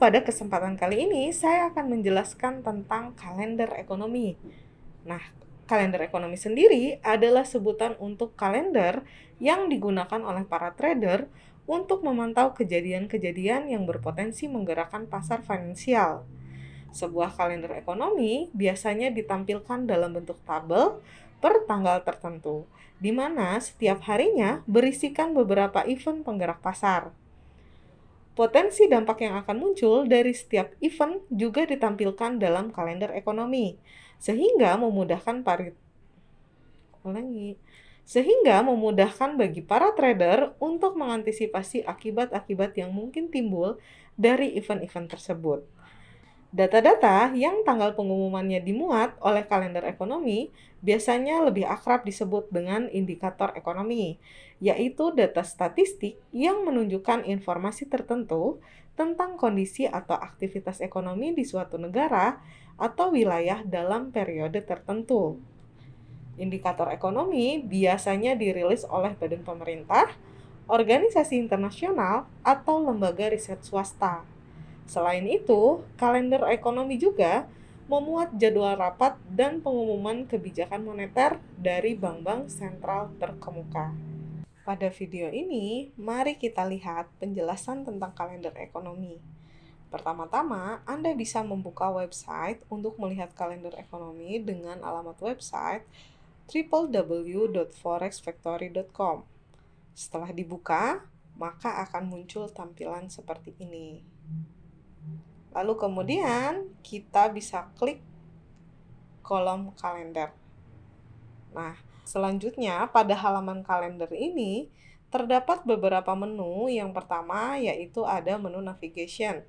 pada kesempatan kali ini saya akan menjelaskan tentang kalender ekonomi. Nah, kalender ekonomi sendiri adalah sebutan untuk kalender yang digunakan oleh para trader untuk memantau kejadian-kejadian yang berpotensi menggerakkan pasar finansial. Sebuah kalender ekonomi biasanya ditampilkan dalam bentuk tabel per tanggal tertentu, di mana setiap harinya berisikan beberapa event penggerak pasar. Potensi dampak yang akan muncul dari setiap event juga ditampilkan dalam kalender ekonomi, sehingga memudahkan bagi para trader untuk mengantisipasi akibat-akibat yang mungkin timbul dari event-event tersebut. Data-data yang tanggal pengumumannya dimuat oleh kalender ekonomi biasanya lebih akrab disebut dengan indikator ekonomi, yaitu data statistik yang menunjukkan informasi tertentu tentang kondisi atau aktivitas ekonomi di suatu negara atau wilayah dalam periode tertentu. Indikator ekonomi biasanya dirilis oleh badan pemerintah, organisasi internasional, atau lembaga riset swasta. Selain itu, kalender ekonomi juga memuat jadwal rapat dan pengumuman kebijakan moneter dari bank-bank sentral terkemuka. Pada video ini, mari kita lihat penjelasan tentang kalender ekonomi. Pertama-tama, Anda bisa membuka website untuk melihat kalender ekonomi dengan alamat website www.forexfactory.com. Setelah dibuka, maka akan muncul tampilan seperti ini. Lalu kemudian kita bisa klik kolom kalender. Nah, selanjutnya pada halaman kalender ini terdapat beberapa menu. Yang pertama yaitu ada menu navigation.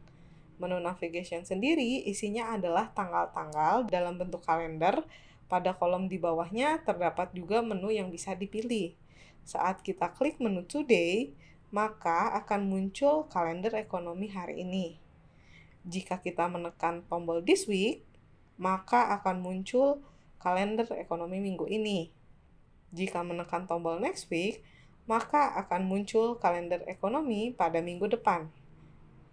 Menu navigation sendiri isinya adalah tanggal-tanggal dalam bentuk kalender. Pada kolom di bawahnya terdapat juga menu yang bisa dipilih. Saat kita klik menu today, maka akan muncul kalender ekonomi hari ini. Jika kita menekan tombol this week, maka akan muncul kalender ekonomi minggu ini. Jika menekan tombol next week, maka akan muncul kalender ekonomi pada minggu depan.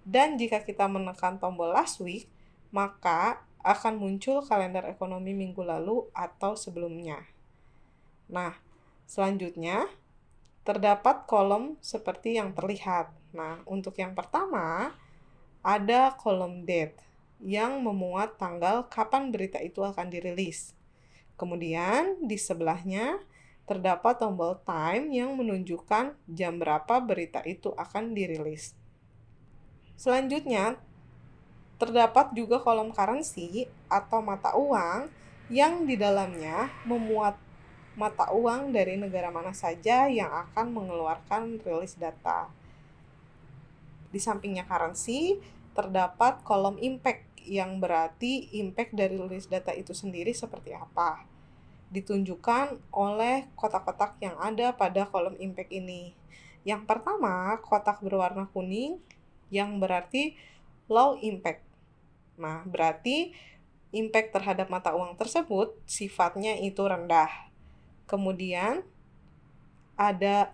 Dan jika kita menekan tombol last week, maka akan muncul kalender ekonomi minggu lalu atau sebelumnya. Nah, selanjutnya terdapat kolom seperti yang terlihat. Nah, untuk yang pertama, ada kolom date yang memuat tanggal kapan berita itu akan dirilis. Kemudian di sebelahnya terdapat tombol time yang menunjukkan jam berapa berita itu akan dirilis. Selanjutnya terdapat juga kolom currency atau mata uang yang di dalamnya memuat mata uang dari negara mana saja yang akan mengeluarkan rilis data. Di sampingnya currency, terdapat kolom impact yang berarti impact dari rilis data itu sendiri seperti apa. Ditunjukkan oleh kotak-kotak yang ada pada kolom impact ini. Yang pertama, kotak berwarna kuning yang berarti low impact. Nah, berarti impact terhadap mata uang tersebut sifatnya itu rendah. Kemudian ada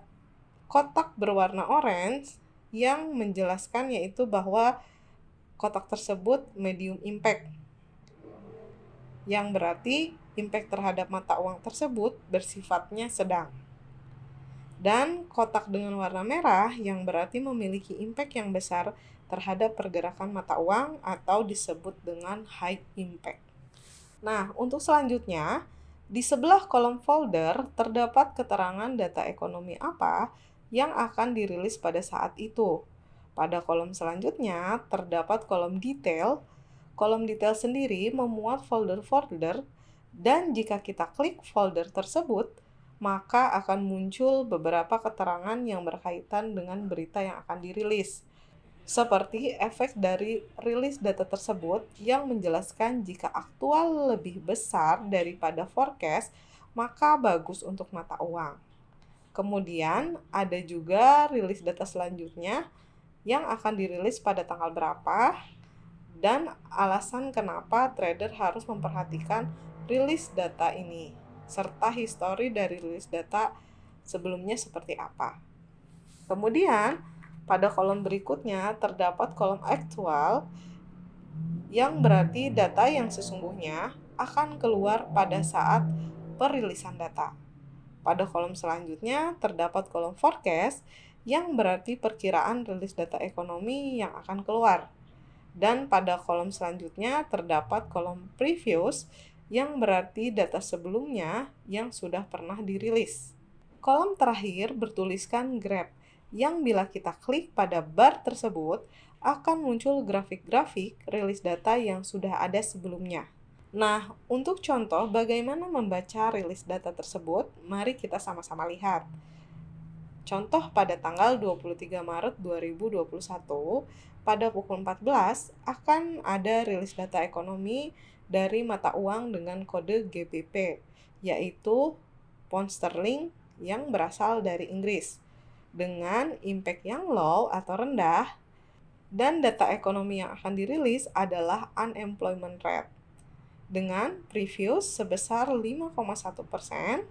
kotak berwarna orange yang menjelaskan yaitu bahwa kotak tersebut medium impact, yang berarti impact terhadap mata uang tersebut bersifatnya sedang. Dan kotak dengan warna merah yang berarti memiliki impact yang besar terhadap pergerakan mata uang atau disebut dengan high impact. Nah, untuk selanjutnya, di sebelah kolom folder terdapat keterangan data ekonomi apa yang akan dirilis pada saat itu. Pada kolom selanjutnya terdapat kolom detail. Kolom detail sendiri memuat folder-folder dan jika kita klik folder tersebut, maka akan muncul beberapa keterangan yang berkaitan dengan berita yang akan dirilis. Seperti efek dari rilis data tersebut yang menjelaskan jika aktual lebih besar daripada forecast, maka bagus untuk mata uang. Kemudian ada juga rilis data selanjutnya yang akan dirilis pada tanggal berapa dan alasan kenapa trader harus memperhatikan rilis data ini, serta histori dari rilis data sebelumnya seperti apa. Kemudian Pada kolom berikutnya terdapat kolom aktual, yang berarti data yang sesungguhnya akan keluar pada saat perilisan data. Pada kolom selanjutnya terdapat kolom forecast, yang berarti perkiraan rilis data ekonomi yang akan keluar. Dan pada kolom selanjutnya terdapat kolom previous, yang berarti data sebelumnya yang sudah pernah dirilis. Kolom terakhir bertuliskan graph, yang bila kita klik pada bar tersebut, akan muncul grafik-grafik rilis data yang sudah ada sebelumnya. Nah, untuk contoh bagaimana membaca rilis data tersebut, mari kita sama-sama lihat. Contoh pada tanggal 23 Maret 2021, pada pukul 14 akan ada rilis data ekonomi dari mata uang dengan kode GBP, yaitu pound sterling yang berasal dari Inggris, dengan impact yang low atau rendah, dan data ekonomi yang akan dirilis adalah unemployment rate, dengan previous sebesar 5,1%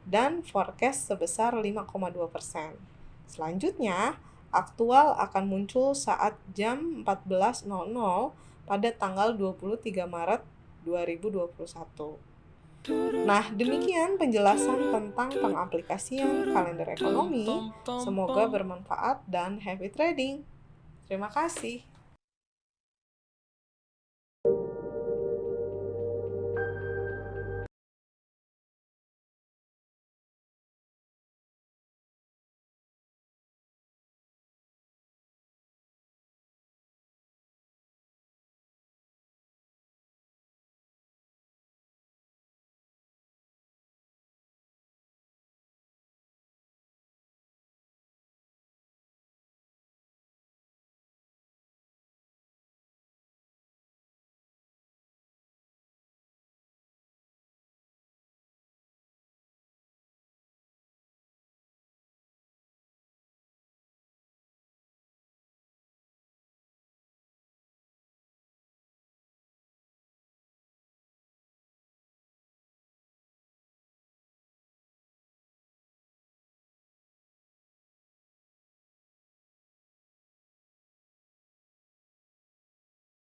dan forecast sebesar 5,2%. Selanjutnya, aktual akan muncul saat jam 14.00 pada tanggal 23 Maret 2021. Nah, demikian penjelasan tentang pengaplikasian kalender ekonomi. Semoga bermanfaat dan happy trading. Terima kasih.